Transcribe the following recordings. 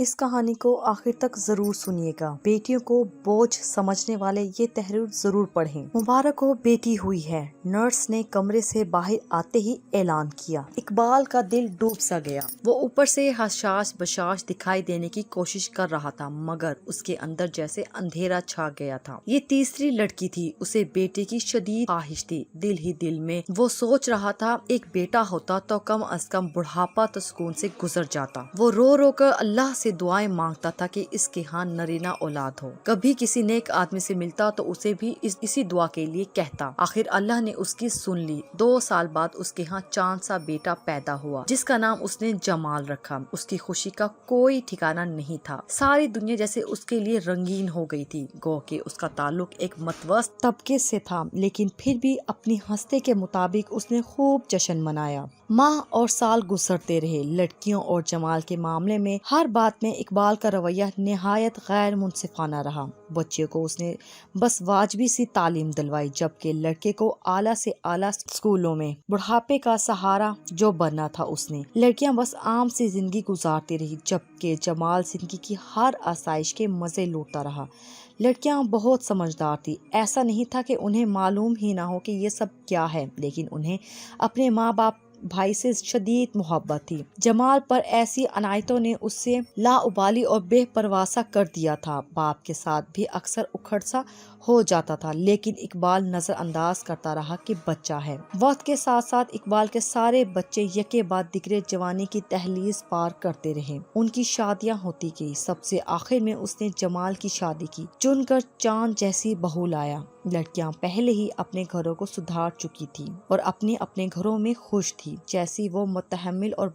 اس کہانی کو آخر تک ضرور سنیے گا۔ بیٹیوں کو بوجھ سمجھنے والے یہ تحریر ضرور پڑھیں۔ مبارک ہو، بیٹی ہوئی ہے، نرس نے کمرے سے باہر آتے ہی اعلان کیا۔ اقبال کا دل ڈوب سا گیا۔ وہ اوپر سے حشاش بشاش دکھائی دینے کی کوشش کر رہا تھا، مگر اس کے اندر جیسے اندھیرا چھا گیا تھا۔ یہ تیسری لڑکی تھی، اسے بیٹے کی شدید خواہش تھی۔ دل ہی دل میں وہ سوچ رہا تھا، ایک بیٹا ہوتا تو کم از کم بڑھاپا تو سکون سے گزر جاتا۔ وہ رو رو کر اللہ سے دعائیں مانگتا تھا کہ اس کے ہاں نرینہ اولاد ہو۔ کبھی کسی نیک آدمی سے ملتا تو اسے بھی اسی دعا کے لیے کہتا۔ آخر اللہ نے اس کی سن لی۔ 2 سال بعد اس کے ہاں چاند سا بیٹا پیدا ہوا، جس کا نام اس نے جمال رکھا۔ اس کی خوشی کا کوئی ٹھکانہ نہیں تھا۔ ساری دنیا جیسے اس کے لیے رنگین ہو گئی تھی، گو کہ اس کا تعلق ایک متوسط طبقے سے تھا، لیکن پھر بھی اپنی ہستے کے مطابق اس نے خوب جشن منایا۔ ماہ اور سال گزرتے رہے۔ لڑکیوں اور جمال کے معاملے میں ہر بات میں اقبال کا رویہ نہایت غیر منصفانہ رہا۔ بچے کو اس نے بس واجبی سی تعلیم دلوائی، جبکہ لڑکے کو اعلیٰ سے اعلیٰ اسکولوں میں بڑھاپے کا سہارا جو بننا تھا اس نے۔ لڑکیاں بس عام سی زندگی گزارتی رہی، جبکہ جمال زندگی کی ہر آسائش کے مزے لوٹتا رہا۔ لڑکیاں بہت سمجھدار تھی، ایسا نہیں تھا کہ انہیں معلوم ہی نہ ہو کہ یہ سب کیا ہے، لیکن انہیں اپنے ماں باپ بھائی سے شدید محبت تھی۔ جمال پر ایسی عنایتوں نے اسے لاابالی اور بے پرواہ سا کر دیا تھا۔ باپ کے ساتھ بھی اکثر اکھڑ سا ہو جاتا تھا، لیکن اقبال نظر انداز کرتا رہا کہ بچہ ہے۔ وقت کے ساتھ ساتھ اقبال کے سارے بچے یکے بعد دیگرے جوانی کی دہلیز پار کرتے رہے۔ ان کی شادیاں ہوتی گئی۔ سب سے آخر میں اس نے جمال کی شادی کی، چن کر چاند جیسی بہو لایا۔ لڑکیاں پہلے ہی اپنے گھروں کو سدھار چکی تھی اور اپنے گھروں میں خوش تھی، جیسی وہ متحمل اور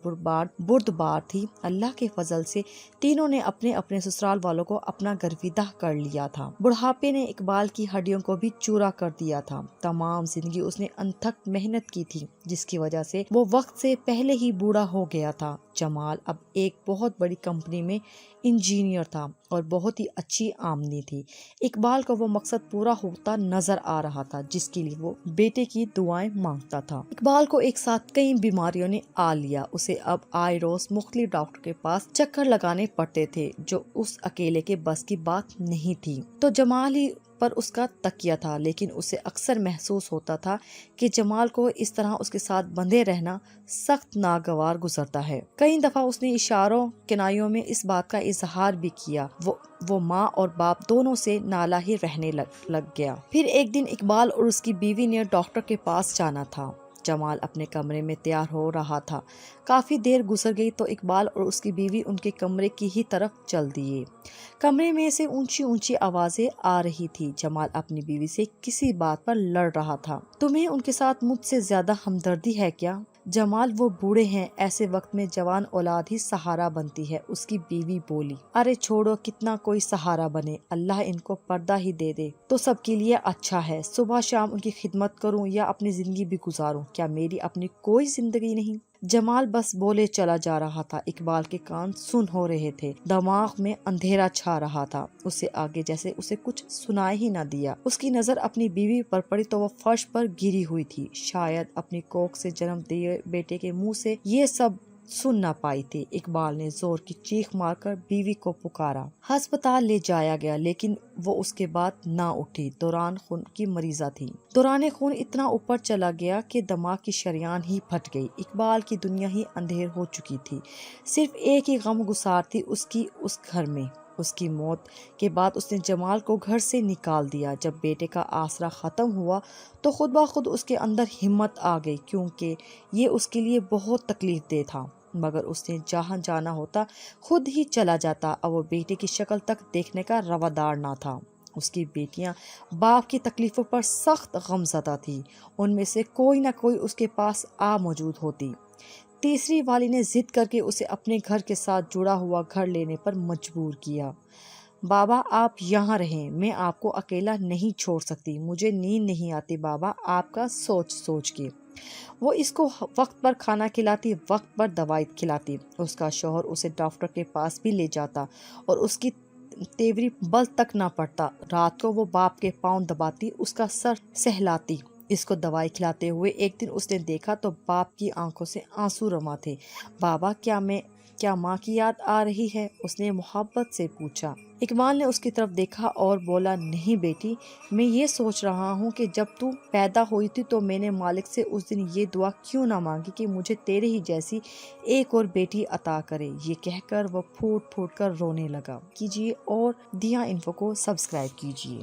بردبار تھی۔ اللہ کے فضل سے تینوں نے اپنے سسرال والوں کو اپنا گرویدہ کر لیا تھا۔ بڑھاپے نے اقبال کی ہڈیوں کو بھی چورا کر دیا تھا۔ تمام زندگی اس نے انتھک محنت کی تھی، جس کی وجہ سے وہ وقت سے پہلے ہی بوڑھا ہو گیا تھا۔ جمال اب ایک بہت بڑی کمپنی میں انجینئر تھا اور بہت ہی اچھی آمدنی تھی۔ اقبال کو وہ مقصد پورا ہوتا نظر آ رہا تھا جس کے لیے وہ بیٹے کی دعائیں مانگتا تھا۔ اقبال کو ایک ساتھ کئی بیماریوں نے آ لیا۔ اسے اب آئے روز مختلف ڈاکٹر کے پاس چکر لگانے پڑتے تھے، جو اس اکیلے کے بس کی بات نہیں تھی۔ تو جمال ہی پر اس کا تکیہ تھا، لیکن اسے اکثر محسوس ہوتا تھا کہ جمال کو اس طرح اس کے ساتھ بندھے رہنا سخت ناگوار گزرتا ہے۔ کئی دفعہ اس نے اشاروں کنایوں میں اس بات کا اظہار بھی کیا۔ وہ ماں اور باپ دونوں سے نالا ہی رہنے لگ گیا۔ پھر ایک دن اقبال اور اس کی بیوی نے ڈاکٹر کے پاس جانا تھا۔ جمال اپنے کمرے میں تیار ہو رہا تھا۔ کافی دیر گزر گئی تو اقبال اور اس کی بیوی ان کے کمرے کی ہی طرف چل دیے۔ کمرے میں سے اونچی اونچی آوازیں آ رہی تھی۔ جمال اپنی بیوی سے کسی بات پر لڑ رہا تھا۔ تمہیں ان کے ساتھ مجھ سے زیادہ ہمدردی ہے کیا؟ جمال، وہ بوڑھے ہیں، ایسے وقت میں جوان اولاد ہی سہارا بنتی ہے، اس کی بیوی بولی۔ ارے چھوڑو، کتنا کوئی سہارا بنے، اللہ ان کو پردہ ہی دے دے تو سب کے لیے اچھا ہے۔ صبح شام ان کی خدمت کروں یا اپنی زندگی بھی گزاروں، کیا میری اپنی کوئی زندگی نہیں؟ جمال بس بولے چلا جا رہا تھا۔ اقبال کے کان سن ہو رہے تھے، دماغ میں اندھیرا چھا رہا تھا۔ اسے آگے جیسے اسے کچھ سنائی ہی نہ دیا۔ اس کی نظر اپنی بیوی پر پڑی تو وہ فرش پر گری ہوئی تھی، شاید اپنی کوکھ سے جنم دیے بیٹے کے منہ سے یہ سب سن نہ پائی تھی۔ اقبال نے زور کی چیخ مار کر بیوی کو پکارا۔ ہسپتال لے جایا گیا، لیکن وہ اس کے بعد نہ اٹھی۔ دوران خون کی مریضہ تھی۔ دوران خون اتنا اوپر چلا گیا کہ دماغ کی شریان ہی پھٹ گئی۔ اقبال کی دنیا ہی اندھیر ہو چکی تھی۔ صرف ایک ہی غم گسار تھی اس کی اس گھر میں۔ اس کی موت کے بعد اس نے جمال کو گھر سے نکال دیا۔ جب بیٹے کا آسرا ختم ہوا تو خود بخود اس کے اندر ہمت آ گئی، کیونکہ یہ اس کے لیے بہت تکلیف دہ تھا، مگر اس نے جہاں جانا ہوتا خود ہی چلا جاتا، اور وہ بیٹے کی شکل تک دیکھنے کا روادار نہ تھا۔ اس کی بیٹیاں باپ کی تکلیفوں پر سخت غمزدہ تھی، ان میں سے کوئی نہ کوئی اس کے پاس آ موجود ہوتی۔ تیسری والی نے ضد کر کے اسے اپنے گھر کے ساتھ جڑا ہوا گھر لینے پر مجبور کیا۔ بابا، آپ یہاں رہیں، میں آپ کو اکیلا نہیں چھوڑ سکتی، مجھے نیند نہیں آتی بابا آپ کا سوچ کے۔ وہ اس کو وقت پر کھانا کھلاتی، وقت پر دوائی کھلاتی۔ اس کا شوہر اسے ڈاکٹر کے پاس بھی لے جاتا اور اس کی تیوری بل تک نہ پڑتا۔ رات کو وہ باپ کے پاؤں دباتی، اس کا سر سہلاتی، اس کو دوائی کھلاتے ہوئے ایک دن اس نے دیکھا تو باپ کی آنکھوں سے آنسو رواں تھے۔ بابا کیا ماں کی یاد آ رہی ہے؟ اس نے محبت سے پوچھا۔ اقبال نے اس کی طرف دیکھا اور بولا، نہیں بیٹی، میں یہ سوچ رہا ہوں کہ جب تو پیدا ہوئی تھی تو میں نے مالک سے اس دن یہ دعا کیوں نہ مانگی کہ مجھے تیرے ہی جیسی ایک اور بیٹی عطا کرے۔ یہ کہہ کر وہ پھوٹ پھوٹ کر رونے لگا۔ کیجیے اور دیا انفو کو سبسکرائب کیجیے۔